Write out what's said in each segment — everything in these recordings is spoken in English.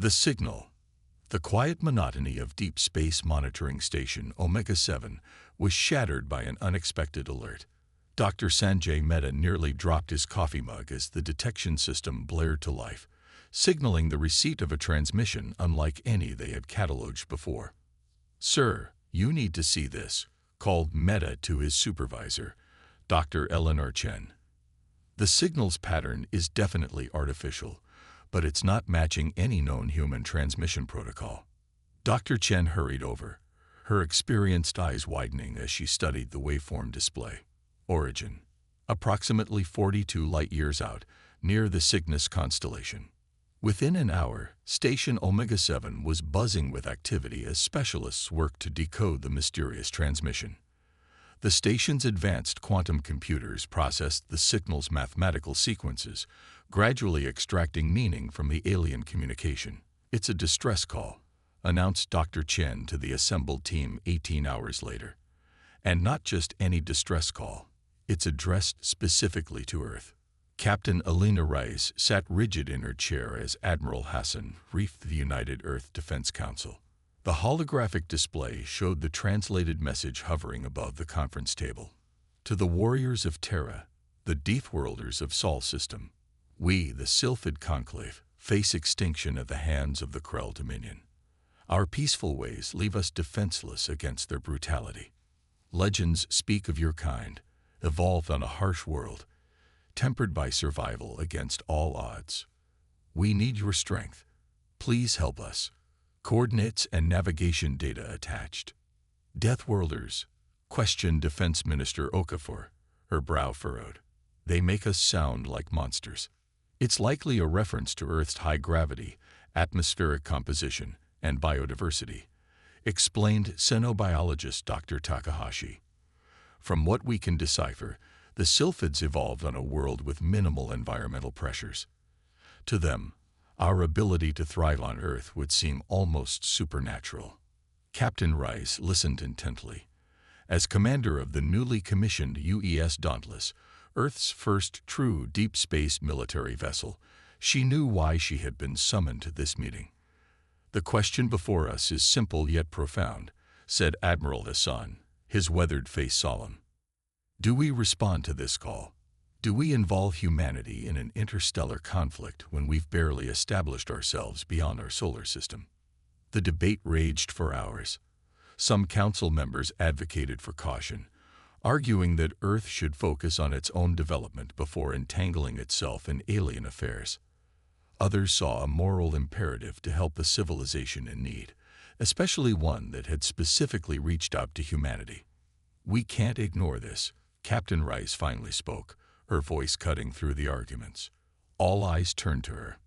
The signal. The quiet monotony of Deep Space Monitoring Station Omega-7 was shattered by an unexpected alert. Dr. Sanjay Mehta nearly dropped his coffee mug as the detection system blared to life, signaling the receipt of a transmission unlike any they had cataloged before. "Sir, you need to see this," called Mehta to his supervisor, Dr. Eleanor Chen. "The signal's pattern is definitely artificial, but it's not matching any known human transmission protocol." Dr. Chen hurried over, her experienced eyes widening as she studied the waveform display. Origin. Approximately 42 light-years out, near the Cygnus constellation. Within an hour, Station Omega-7 was buzzing with activity as specialists worked to decode the mysterious transmission. The station's advanced quantum computers processed the signal's mathematical sequences, gradually extracting meaning from the alien communication. "It's a distress call," announced Dr. Chen to the assembled team 18 hours later. And not just any distress call. It's addressed specifically to Earth. Captain Alina Rice sat rigid in her chair as Admiral Hassan briefed the United Earth Defense Council. The holographic display showed the translated message hovering above the conference table. "To the warriors of Terra, the Deathworlders of Sol System, we, the Sylphid Conclave, face extinction at the hands of the Krell Dominion. Our peaceful ways leave us defenseless against their brutality. Legends speak of your kind, evolved on a harsh world, tempered by survival against all odds. We need your strength. Please help us. Coordinates and navigation data attached." "Deathworlders?" questioned Defense Minister Okafor, her brow furrowed. "They make us sound like monsters." "It's likely a reference to Earth's high gravity, atmospheric composition, and biodiversity," explained xenobiologist Dr. Takahashi. "From what we can decipher, the Sylphids evolved on a world with minimal environmental pressures. To them, our ability to thrive on Earth would seem almost supernatural." Captain Rice listened intently. As commander of the newly commissioned UES Dauntless, Earth's first true deep space military vessel, she knew why she had been summoned to this meeting. "The question before us is simple yet profound," said Admiral Hassan, his weathered face solemn. "Do we respond to this call? Do we involve humanity in an interstellar conflict when we've barely established ourselves beyond our solar system?" The debate raged for hours. Some council members advocated for caution, arguing that Earth should focus on its own development before entangling itself in alien affairs. Others saw a moral imperative to help a civilization in need, especially one that had specifically reached out to humanity. "We can't ignore this," Captain Rice finally spoke, her voice cutting through the arguments. All eyes turned to her.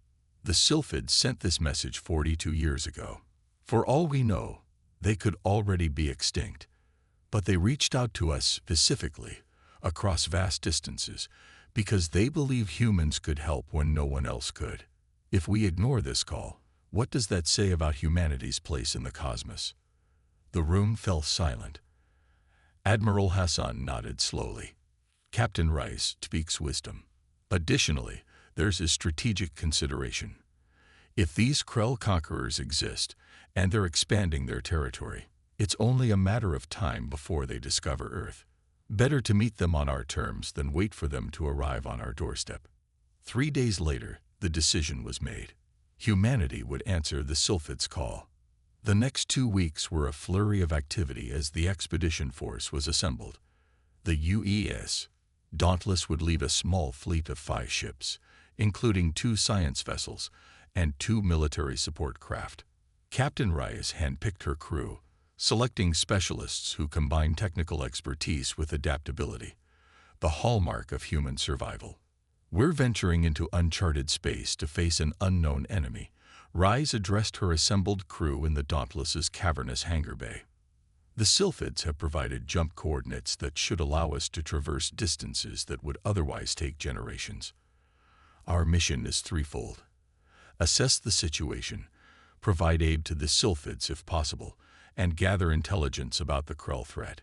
"The Sylphids sent this message 42 years ago. For all we know, they could already be extinct. But they reached out to us specifically, across vast distances, because they believe humans could help when no one else could. If we ignore this call, what does that say about humanity's place in the cosmos?" The room fell silent. Admiral Hassan nodded slowly. "Captain Rice speaks wisdom. Additionally, there's a strategic consideration. If these Krell conquerors exist, and they're expanding their territory, it's only a matter of time before they discover Earth. Better to meet them on our terms than wait for them to arrive on our doorstep." 3 days later, the decision was made. Humanity would answer the Sylphids' call. The next 2 weeks were a flurry of activity as the expedition force was assembled. The UES Dauntless would lead a small fleet of 5 ships, including 2 science vessels and 2 military support craft. Captain Rice handpicked her crew, selecting specialists who combine technical expertise with adaptability, the hallmark of human survival. "We're venturing into uncharted space to face an unknown enemy," Rice addressed her assembled crew in the Dauntless's cavernous hangar bay. "The Sylphids have provided jump coordinates that should allow us to traverse distances that would otherwise take generations. Our mission is threefold: assess the situation, provide aid to the Sylphids if possible, and gather intelligence about the Krell threat."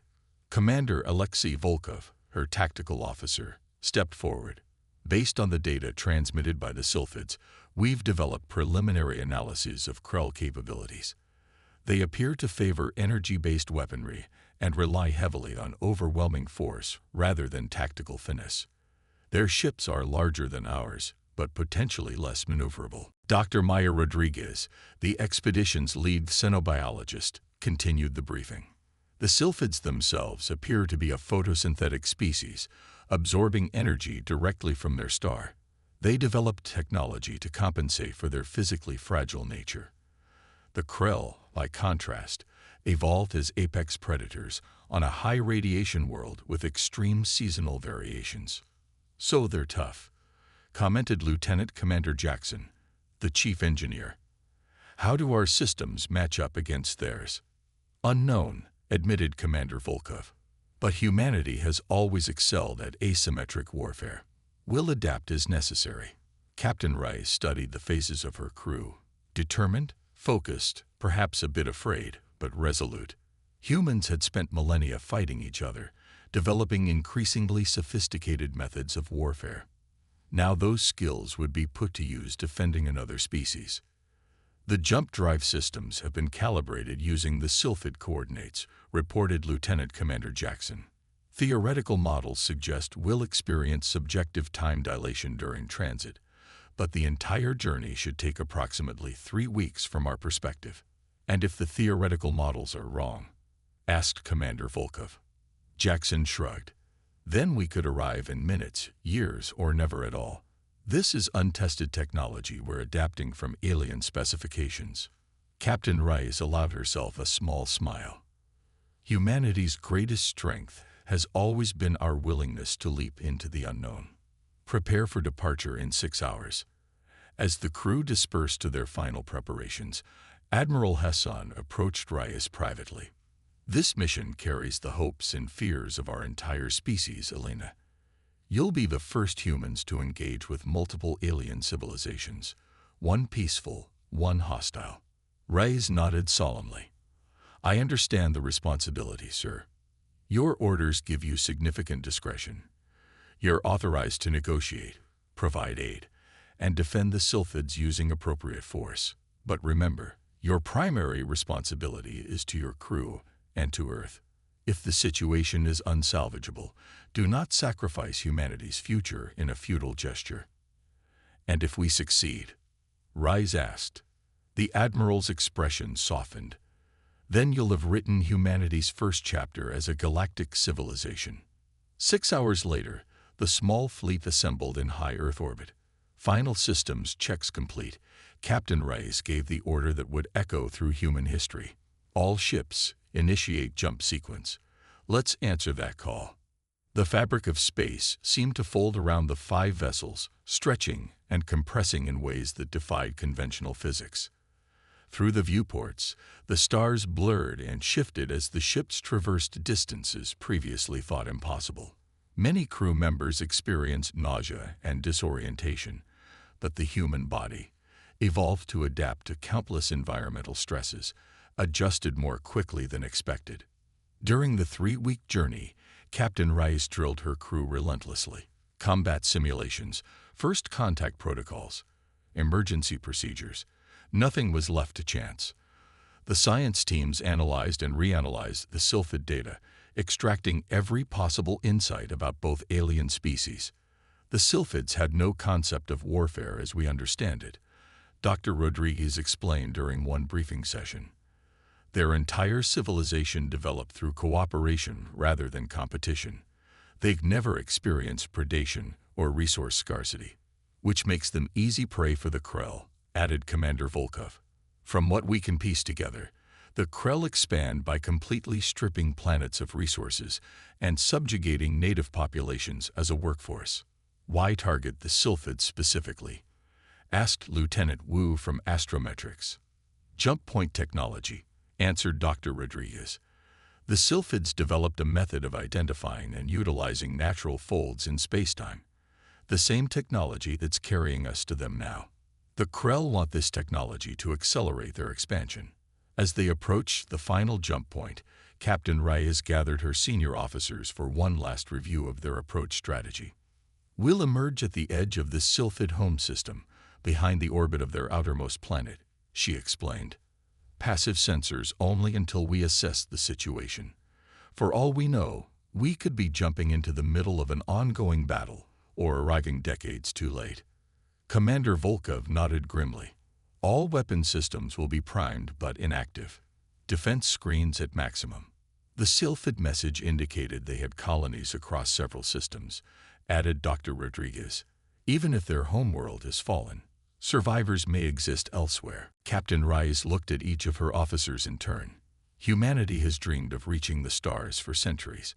Commander Alexei Volkov, her tactical officer, stepped forward. "Based on the data transmitted by the Sylphids, We've developed preliminary analyses of Krell capabilities. They appear to favor energy-based weaponry and rely heavily on overwhelming force rather than tactical finesse. Their ships are larger than ours, but potentially less maneuverable. Dr. Maya Rodriguez, the expedition's lead xenobiologist, continued the briefing. The sylphids themselves appear to be a photosynthetic species, absorbing energy directly from their star. They developed technology to compensate for their physically fragile nature. The Krell, by contrast, evolved as apex predators on a high-radiation world with extreme seasonal variations. "So they're tough," commented Lieutenant Commander Jackson, the chief engineer. "How do our systems match up against theirs?" "Unknown," admitted Commander Volkov. "But humanity has always excelled at asymmetric warfare. We'll adapt as necessary." Captain Rice studied the faces of her crew. Determined, focused, perhaps a bit afraid, but resolute. Humans had spent millennia fighting each other, developing increasingly sophisticated methods of warfare. Now those skills would be put to use defending another species. "The jump drive systems have been calibrated using the sylphid coordinates," reported Lieutenant Commander Jackson. "Theoretical models suggest we'll experience subjective time dilation during transit, but the entire journey should take approximately 3 weeks from our perspective." "And if the theoretical models are wrong?" asked Commander Volkov. Jackson shrugged. "Then we could arrive in minutes, years, or never at all. This is untested technology we're adapting from alien specifications." Captain Rice allowed herself a small smile. "Humanity's greatest strength has always been our willingness to leap into the unknown. Prepare for departure in 6 hours." As the crew dispersed to their final preparations, Admiral Hassan approached Rice privately. "This mission carries the hopes and fears of our entire species, Elena. You'll be the first humans to engage with multiple alien civilizations, one peaceful, one hostile." Rice nodded solemnly. "I understand the responsibility, sir. Your orders give you significant discretion. You're authorized to negotiate, provide aid, and defend the sylphids using appropriate force. But remember, your primary responsibility is to your crew and to Earth. If the situation is unsalvageable, do not sacrifice humanity's future in a futile gesture." "And if we succeed?" Rice asked. The Admiral's expression softened. "Then you'll have written humanity's first chapter as a galactic civilization." 6 hours later, the small fleet assembled in high Earth orbit. Final systems checks complete, Captain Rice gave the order that would echo through human history. "All ships, initiate jump sequence. Let's answer that call." The fabric of space seemed to fold around the 5 vessels, stretching and compressing in ways that defied conventional physics. Through the viewports, the stars blurred and shifted as the ships traversed distances previously thought impossible. Many crew members experienced nausea and disorientation, but the human body, evolved to adapt to countless environmental stresses, adjusted more quickly than expected. During the 3-week journey, Captain Rice drilled her crew relentlessly. Combat simulations, first contact protocols, emergency procedures. Nothing was left to chance. The science teams analyzed and reanalyzed the sylphid data, extracting every possible insight about both alien species. The sylphids had no concept of warfare as we understand it, Dr. Rodriguez explained during one briefing session. Their entire civilization developed through cooperation rather than competition. They've never experienced predation or resource scarcity, which makes them easy prey for the Krell, added Commander Volkov. "From what we can piece together, the Krell expand by completely stripping planets of resources and subjugating native populations as a workforce." "Why target the sylphids specifically?" asked Lieutenant Wu from Astrometrics. "Jump point technology," answered Dr. Rodriguez. "The sylphids developed a method of identifying and utilizing natural folds in spacetime, the same technology that's carrying us to them now. The Krell want this technology to accelerate their expansion." As they approached the final jump point, Captain Reyes gathered her senior officers for one last review of their approach strategy. "We'll emerge at the edge of this sylphid home system, behind the orbit of their outermost planet, she explained. Passive sensors only until we assess the situation. For all we know, we could be jumping into the middle of an ongoing battle or arriving decades too late. Commander Volkov nodded grimly. All weapon systems will be primed but inactive. Defense screens at maximum. The Sylphid message indicated they had colonies across several systems, added Dr. Rodriguez. Even if their homeworld has fallen, survivors may exist elsewhere. Captain Rice looked at each of her officers in turn. Humanity has dreamed of reaching the stars for centuries.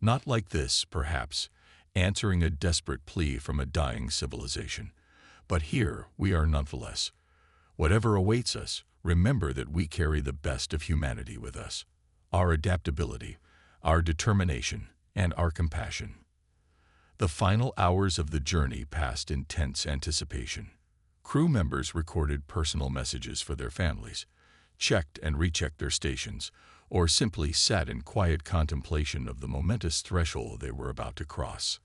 Not like this, perhaps, answering a desperate plea from a dying civilization. But here we are nonetheless. Whatever awaits us, remember that we carry the best of humanity with us. Our adaptability, our determination, and our compassion. The final hours of the journey passed in tense anticipation. Crew members recorded personal messages for their families, checked and rechecked their stations, or simply sat in quiet contemplation of the momentous threshold they were about to cross.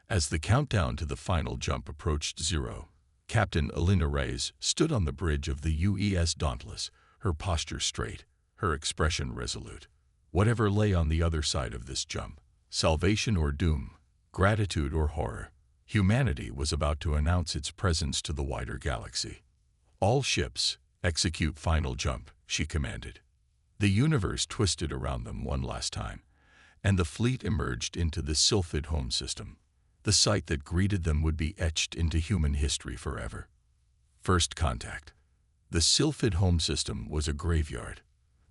As the countdown to the final jump approached zero, Captain Elena Reyes stood on the bridge of the UES Dauntless, her posture straight, her expression resolute. Whatever lay on the other side of this jump, salvation or doom, gratitude or horror, humanity was about to announce its presence to the wider galaxy. All ships, execute final jump, she commanded. The universe twisted around them one last time, and the fleet emerged into the Sylphid home system. The sight that greeted them would be etched into human history forever. First contact. The Sylphid home system was a graveyard.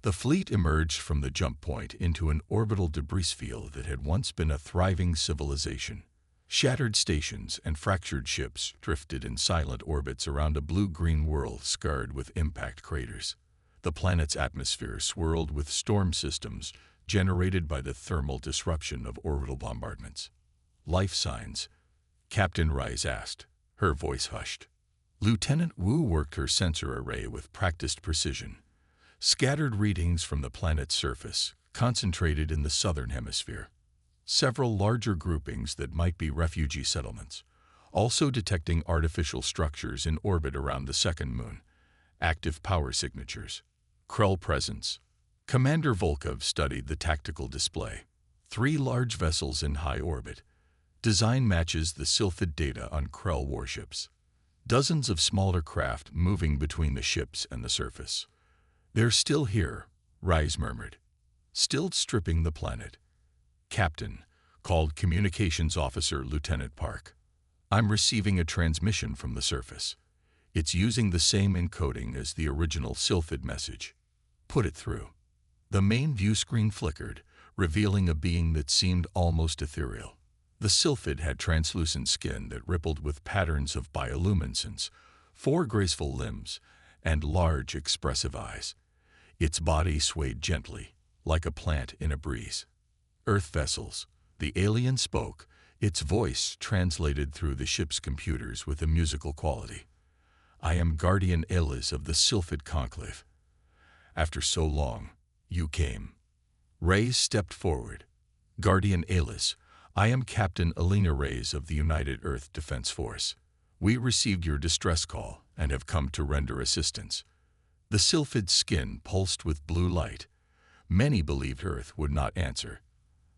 The fleet emerged from the jump point into an orbital debris field that had once been a thriving civilization. Shattered stations and fractured ships drifted in silent orbits around a blue-green world scarred with impact craters. The planet's atmosphere swirled with storm systems generated by the thermal disruption of orbital bombardments. Life signs? Captain Rice asked, her voice hushed. Lieutenant Wu worked her sensor array with practiced precision. Scattered readings from the planet's surface, concentrated in the southern hemisphere. Several larger groupings that might be refugee settlements. Also detecting artificial structures in orbit around the second moon. Active power signatures. Krell presence. Commander Volkov studied the tactical display. 3 large vessels in high orbit. Design matches the Sylphid data on Krell warships. Dozens of smaller craft moving between the ships and the surface. They're still here, Rice murmured. Still stripping the planet. Captain, called Communications Officer Lieutenant Park. I'm receiving a transmission from the surface. It's using the same encoding as the original Sylphid message. Put it through. The main view screen flickered, revealing a being that seemed almost ethereal. The Sylphid had translucent skin that rippled with patterns of bioluminescence, 4 graceful limbs, and large, expressive eyes. Its body swayed gently, like a plant in a breeze. Earth vessels, the alien spoke, its voice translated through the ship's computers with a musical quality. I am Guardian Elis of the Sylphid Conclave. After so long, you came. Reyes stepped forward. Guardian Elis, I am Captain Elena Reyes of the United Earth Defense Force. We received your distress call and have come to render assistance. The Sylphid skin pulsed with blue light. Many believed Earth would not answer.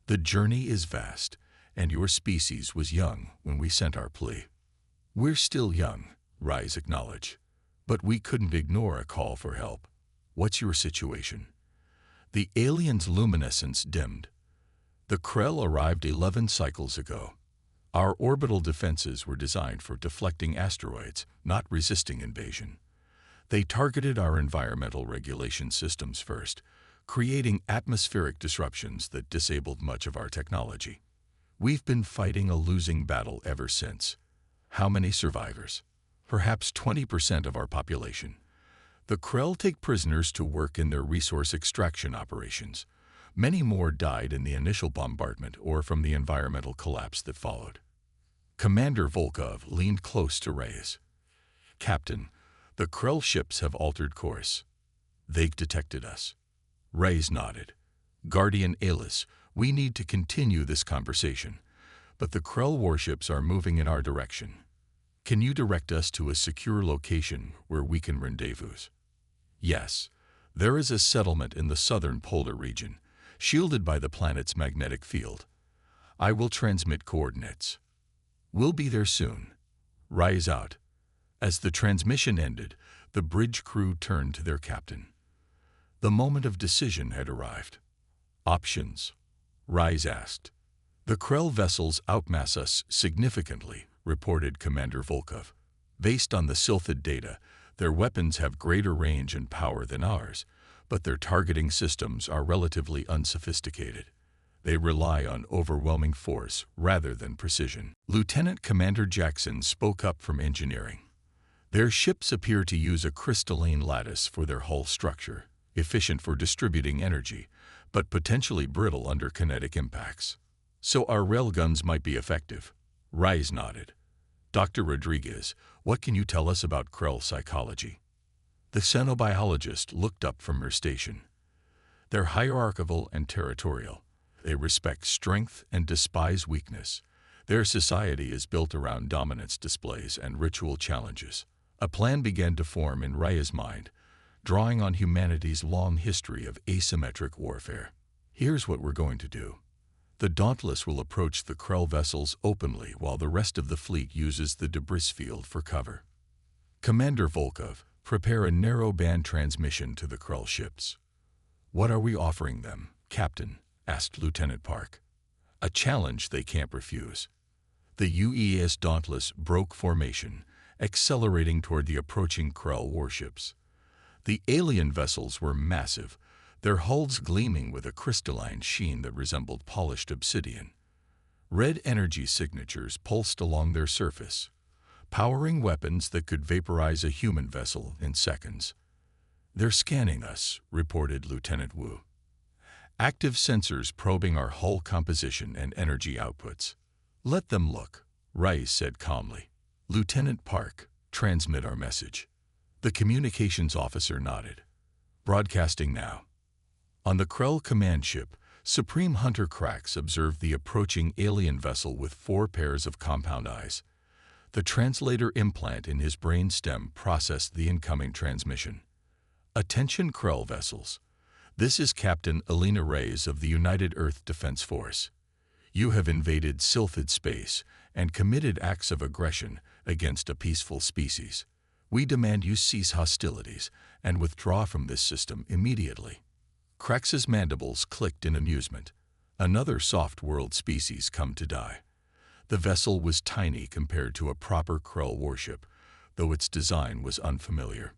The journey is vast, and your species was young when we sent our plea. We're still young, Rice acknowledged, but we couldn't ignore a call for help. What's your situation? The alien's luminescence dimmed. The Krell arrived 11 cycles ago. Our orbital defenses were designed for deflecting asteroids, not resisting invasion. They targeted our environmental regulation systems first, creating atmospheric disruptions that disabled much of our technology. We've been fighting a losing battle ever since. How many survivors? Perhaps 20% of our population. The Krell take prisoners to work in their resource extraction operations. Many more died in the initial bombardment or from the environmental collapse that followed. Commander Volkov leaned close to Reyes. Captain, the Krell ships have altered course. They've detected us. Reyes nodded. Guardian Elis, we need to continue this conversation, but the Krell warships are moving in our direction. Can you direct us to a secure location where we can rendezvous? Yes. There is a settlement in the southern polar region, shielded by the planet's magnetic field. I will transmit coordinates. We'll be there soon. Rise out. As the transmission ended, the bridge crew turned to their captain. The moment of decision had arrived. Options. Rise asked. The Krell vessels outmass us significantly, reported Commander Volkov. Based on the Sylphid data, their weapons have greater range and power than ours, but their targeting systems are relatively unsophisticated. They rely on overwhelming force rather than precision. Lieutenant Commander Jackson spoke up from engineering. Their ships appear to use a crystalline lattice for their hull structure, efficient for distributing energy, but potentially brittle under kinetic impacts. So our railguns might be effective. Rise nodded. Dr. Rodriguez, what can you tell us about Krell psychology? The xenobiologist looked up from her station. They're hierarchical and territorial. They respect strength and despise weakness. Their society is built around dominance displays and ritual challenges. A plan began to form in Raya's mind, drawing on humanity's long history of asymmetric warfare. Here's what we're going to do. The Dauntless will approach the Krell vessels openly while the rest of the fleet uses the debris field for cover. Commander Volkov, prepare a narrow-band transmission to the Krell ships. What are we offering them, Captain? Asked Lieutenant Park. A challenge they can't refuse. The UES Dauntless broke formation, accelerating toward the approaching Krell warships. The alien vessels were massive, their hulls gleaming with a crystalline sheen that resembled polished obsidian. Red energy signatures pulsed along their surface, powering weapons that could vaporize a human vessel in seconds. They're scanning us, reported Lieutenant Wu. Active sensors probing our hull composition and energy outputs. Let them look, Rice said calmly. Lieutenant Park, transmit our message. The communications officer nodded. Broadcasting now. On the Krell command ship, Supreme Hunter Krax observed the approaching alien vessel with 4 pairs of compound eyes. The translator implant in his brain stem processed the incoming transmission. Attention Krell vessels. This is Captain Alina Reyes of the United Earth Defense Force. You have invaded Sylphid space and committed acts of aggression against a peaceful species. We demand you cease hostilities and withdraw from this system immediately. Krax's mandibles clicked in amusement. Another soft-world species come to die. The vessel was tiny compared to a proper Krell warship, though its design was unfamiliar.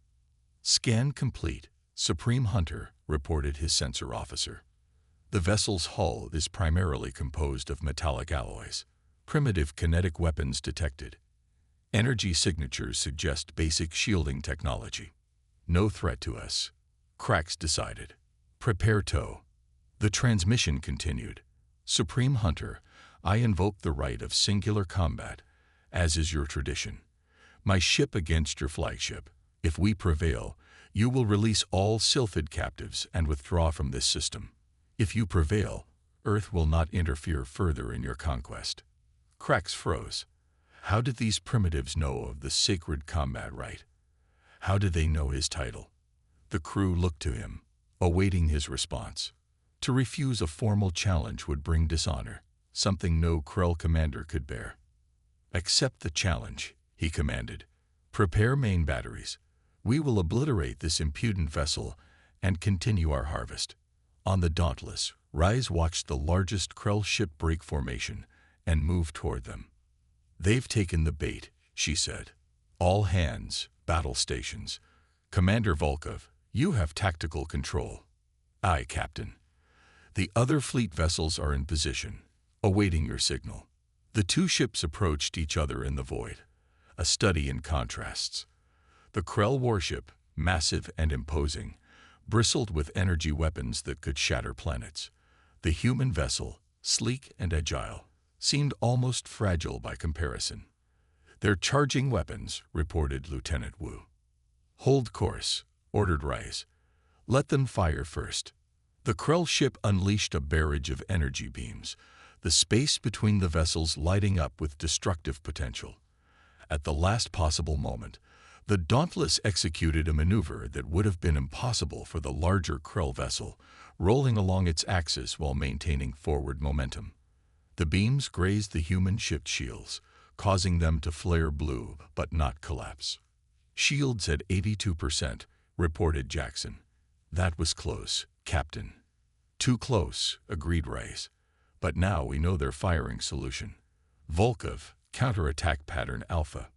Scan complete, Supreme Hunter, reported his sensor officer. The vessel's hull is primarily composed of metallic alloys. Primitive kinetic weapons detected. Energy signatures suggest basic shielding technology. No threat to us. Krax decided. Prepare tow. The transmission continued. Supreme Hunter, I invoke the right of singular combat, as is your tradition. My ship against your flagship. If we prevail, you will release all Sylphid captives and withdraw from this system. If you prevail, Earth will not interfere further in your conquest. Krax froze. How did these primitives know of the sacred combat right? How did they know his title? The crew looked to him, awaiting his response. To refuse a formal challenge would bring dishonor, something no Krell commander could bear. Accept the challenge, he commanded. Prepare main batteries. We will obliterate this impudent vessel and continue our harvest. On the Dauntless, Rise watched the largest Krell ship break formation and move toward them. They've taken the bait, she said. All hands, battle stations. Commander Volkov, you have tactical control. Aye, Captain. The other fleet vessels are in position, awaiting your signal. The 2 ships approached each other in the void, a study in contrasts. The Krell warship, massive and imposing, bristled with energy weapons that could shatter planets. The human vessel, sleek and agile, seemed almost fragile by comparison. They're charging weapons, reported Lieutenant Wu. Hold course, ordered Rice. Let them fire first. The Krell ship unleashed a barrage of energy beams, the space between the vessels lighting up with destructive potential. At the last possible moment, the Dauntless executed a maneuver that would have been impossible for the larger Krell vessel, rolling along its axis while maintaining forward momentum. The beams grazed the human ship shields, causing them to flare blue but not collapse. "Shields at 82%, reported Jackson. "That was close, Captain." "Too close," agreed Rice. "But now we know their firing solution. Volkov, counterattack pattern Alpha."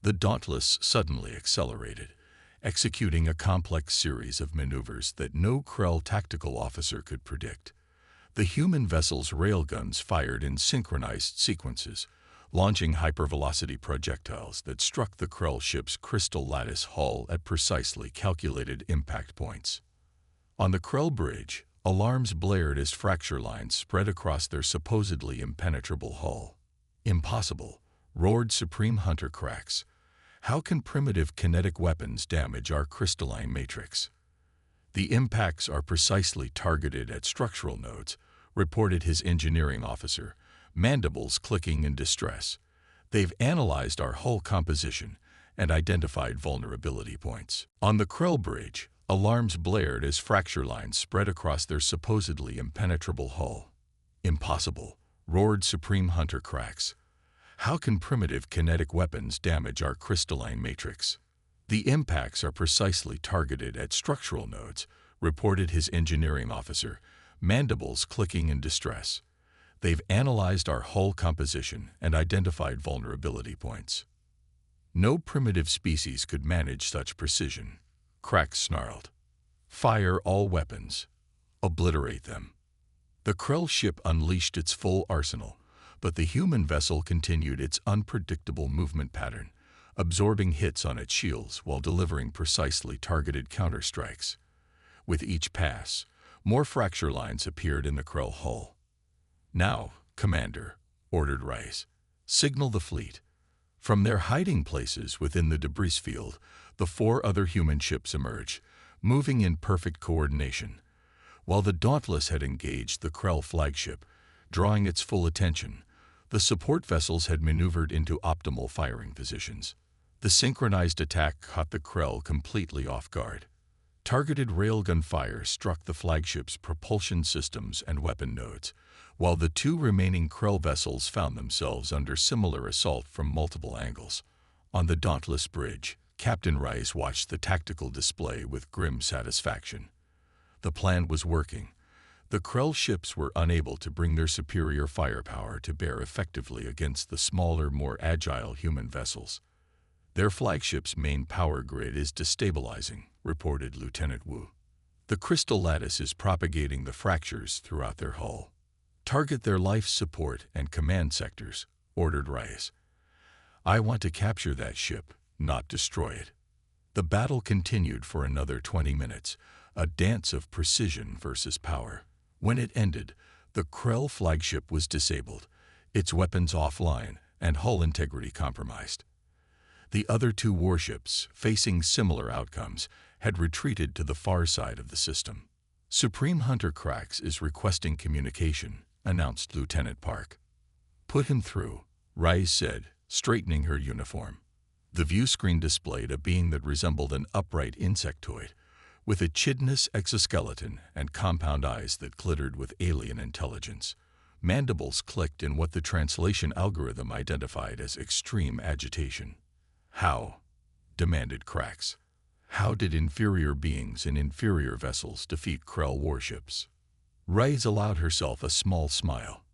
The Dauntless suddenly accelerated, executing a complex series of maneuvers that no Krell tactical officer could predict. The human vessel's railguns fired in synchronized sequences, launching hypervelocity projectiles that struck the Krell ship's crystal lattice hull at precisely calculated impact points. On the Krell bridge, alarms blared as fracture lines spread across their supposedly impenetrable hull. "Impossible," roared Supreme Hunter Krax. "How can primitive kinetic weapons damage our crystalline matrix?" "The impacts are precisely targeted at structural nodes," reported his engineering officer, mandibles clicking in distress. "They've analyzed our hull composition and identified vulnerability points." On the Krell bridge, alarms blared as fracture lines spread across their supposedly impenetrable hull. "Impossible," roared Supreme Hunter Krax. "How can primitive kinetic weapons damage our crystalline matrix?" "The impacts are precisely targeted at structural nodes," reported his engineering officer, mandibles clicking in distress. "They've analyzed our hull composition and identified vulnerability points." "No primitive species could manage such precision," Krax snarled. "Fire all weapons. Obliterate them." The Krell ship unleashed its full arsenal, but the human vessel continued its unpredictable movement pattern, absorbing hits on its shields while delivering precisely targeted counterstrikes. With each pass, more fracture lines appeared in the Krell hull. "Now, Commander," ordered Rice, "signal the fleet." From their hiding places within the debris field, the 4 other human ships emerged, moving in perfect coordination. While the Dauntless had engaged the Krell flagship, drawing its full attention, the support vessels had maneuvered into optimal firing positions. The synchronized attack caught the Krell completely off guard. Targeted railgun fire struck the flagship's propulsion systems and weapon nodes, while the 2 remaining Krell vessels found themselves under similar assault from multiple angles. On the Dauntless bridge, Captain Rice watched the tactical display with grim satisfaction. The plan was working. The Krell ships were unable to bring their superior firepower to bear effectively against the smaller, more agile human vessels. "Their flagship's main power grid is destabilizing," reported Lieutenant Wu. "The crystal lattice is propagating the fractures throughout their hull." "Target their life support and command sectors," ordered Rice. "I want to capture that ship, not destroy it." The battle continued for another 20 minutes, a dance of precision versus power. When it ended, the Krell flagship was disabled, its weapons offline, and hull integrity compromised. The other 2 warships, facing similar outcomes, had retreated to the far side of the system. "Supreme Hunter Krax is requesting communication," announced Lieutenant Park. "Put him through," Rice said, straightening her uniform. The view screen displayed a being that resembled an upright insectoid, with a chitinous exoskeleton and compound eyes that glittered with alien intelligence. Mandibles clicked in what the translation algorithm identified as extreme agitation. "How?" demanded Krax. "How did inferior beings in inferior vessels defeat Krell warships?" Rice allowed herself a small smile.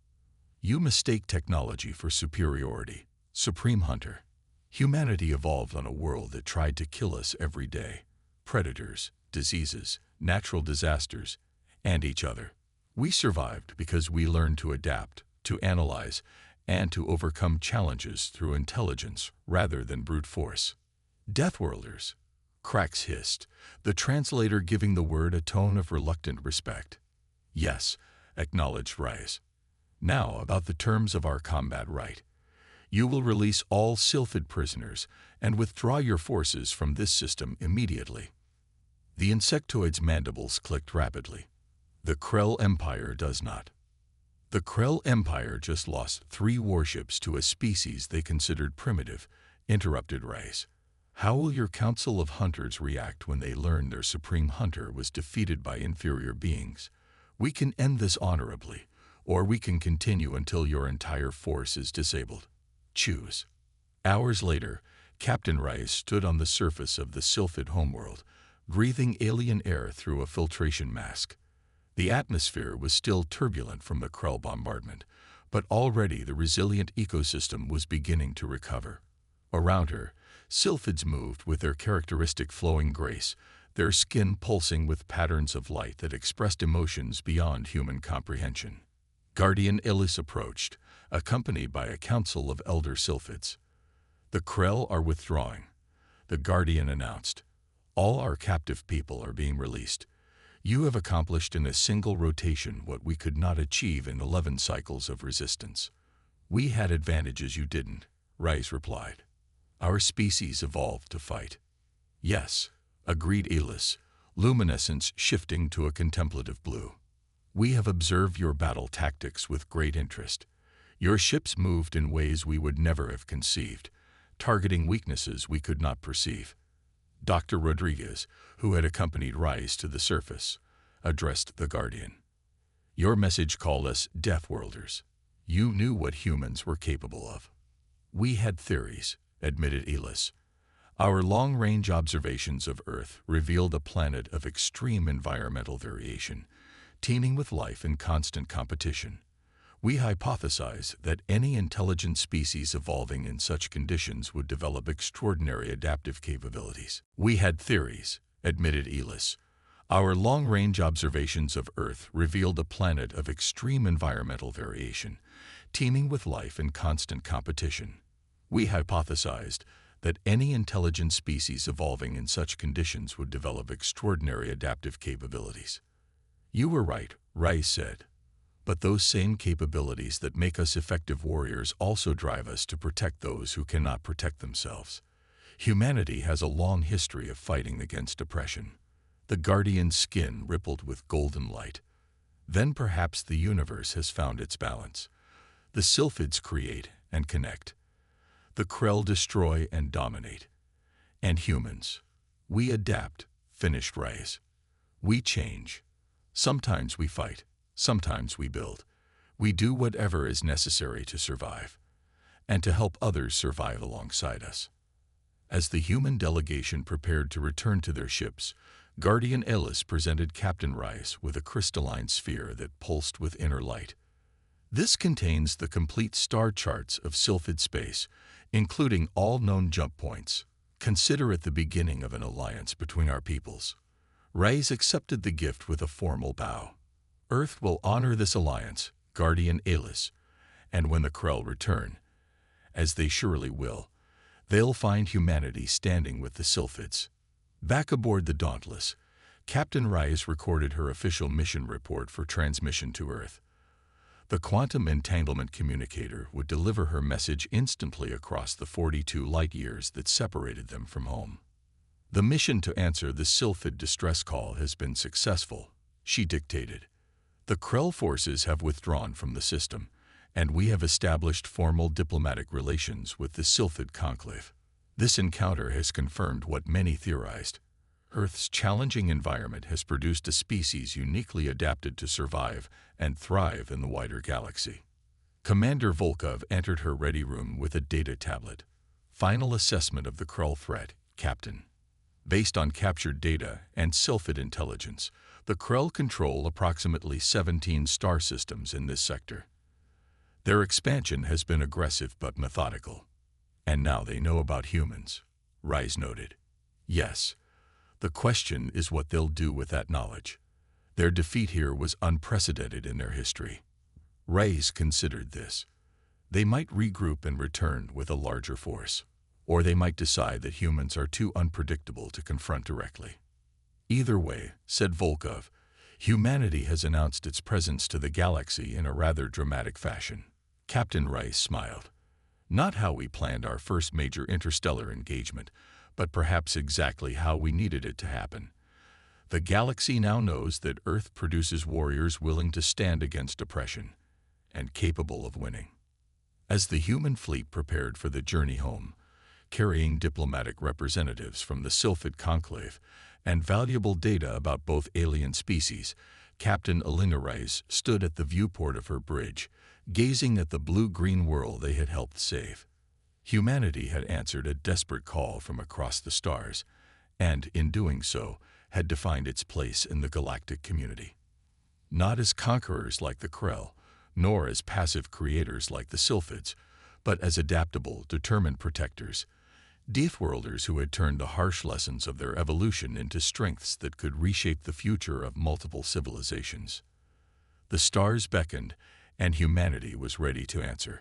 "You mistake technology for superiority, Supreme Hunter. Humanity evolved on a world that tried to kill us every day. Predators, diseases, natural disasters, and each other. We survived because we learned to adapt, to analyze, and to overcome challenges through intelligence rather than brute force." "Deathworlders," Krax hissed, the translator giving the word a tone of reluctant respect. "Yes," acknowledged Rice. "Now about the terms of our combat right. You will release all Sylphid prisoners and withdraw your forces from this system immediately." The insectoid's mandibles clicked rapidly. "The Krell Empire does not." "The Krell Empire just lost 3 warships to a species they considered primitive, interrupted Rice. How will your council of hunters react when they learn their supreme hunter was defeated by inferior beings? We can end this honorably, or we can continue until your entire force is disabled. Choose. Hours later, Captain Rice stood on the surface of the Sylphid homeworld, breathing alien air through a filtration mask. The atmosphere was still turbulent from the Krell bombardment, but already the resilient ecosystem was beginning to recover. Around her, Sylphids moved with their characteristic flowing grace, their skin pulsing with patterns of light that expressed emotions beyond human comprehension. Guardian Illis approached, accompanied by a council of elder Sylphids. The Krell are withdrawing, the Guardian announced. All our captive people are being released. You have accomplished in a single rotation what we could not achieve in 11 cycles of resistance. We had advantages you didn't, Rice replied. Our species evolved to fight. Yes, agreed Elis, luminescence shifting to a contemplative blue. We have observed your battle tactics with great interest. Your ships moved in ways we would never have conceived, targeting weaknesses we could not perceive. Dr. Rodriguez, who had accompanied Rice to the surface, addressed the Guardian. Your message called us Deathworlders. You knew what humans were capable of. We had theories, admitted Elis. Our long-range observations of Earth revealed a planet of extreme environmental variation, teeming with life in constant competition. We hypothesized that any intelligent species evolving in such conditions would develop extraordinary adaptive capabilities. We had theories, admitted Elis. Our long-range observations of Earth revealed a planet of extreme environmental variation, teeming with life in constant competition. We hypothesized that any intelligent species evolving in such conditions would develop extraordinary adaptive capabilities. You were right, Rice said. But those same capabilities that make us effective warriors also drive us to protect those who cannot protect themselves. Humanity has a long history of fighting against oppression. The Guardian's skin rippled with golden light. Then perhaps the universe has found its balance. The Sylphids create and connect. The Krell destroy and dominate. And humans, we adapt, finished Rice. We change. Sometimes we fight. Sometimes we build. We do whatever is necessary to survive, and to help others survive alongside us. As the human delegation prepared to return to their ships, Guardian Ellis presented Captain Rice with a crystalline sphere that pulsed with inner light. This contains the complete star charts of Sylphid space, including all known jump points. Consider it the beginning of an alliance between our peoples. Rice accepted the gift with a formal bow. Earth will honor this alliance, Guardian Elis, and when the Krell return, as they surely will, they'll find humanity standing with the Sylphids. Back aboard the Dauntless, Captain Rice recorded her official mission report for transmission to Earth. The quantum entanglement communicator would deliver her message instantly across the 42 light-years that separated them from home. The mission to answer the Sylphid distress call has been successful, she dictated. The Krell forces have withdrawn from the system, and we have established formal diplomatic relations with the Sylphid Conclave. This encounter has confirmed what many theorized. Earth's challenging environment has produced a species uniquely adapted to survive and thrive in the wider galaxy. Commander Volkov entered her ready room with a data tablet. Final assessment of the Krell threat, Captain. Based on captured data and Sylphid intelligence, the Krell control approximately 17 star systems in this sector. Their expansion has been aggressive but methodical. And now they know about humans, Rice noted. Yes. The question is what they'll do with that knowledge. Their defeat here was unprecedented in their history. Rice considered this. They might regroup and return with a larger force, or they might decide that humans are too unpredictable to confront directly. Either way, said Volkov, humanity has announced its presence to the galaxy in a rather dramatic fashion. Captain Rice smiled. Not how we planned our first major interstellar engagement, but perhaps exactly how we needed it to happen. The galaxy now knows that Earth produces warriors willing to stand against oppression, and capable of winning. As the human fleet prepared for the journey home, carrying diplomatic representatives from the Sylphid Conclave and valuable data about both alien species. Captain Alina Rice stood at the viewport of her bridge, gazing at the blue-green world they had helped save. Humanity had answered a desperate call from across the stars, and, in doing so, had defined its place in the galactic community. Not as conquerors like the Krell, nor as passive creators like the Sylphids, but as adaptable, determined protectors, Deathworlders who had turned the harsh lessons of their evolution into strengths that could reshape the future of multiple civilizations. The stars beckoned, and humanity was ready to answer.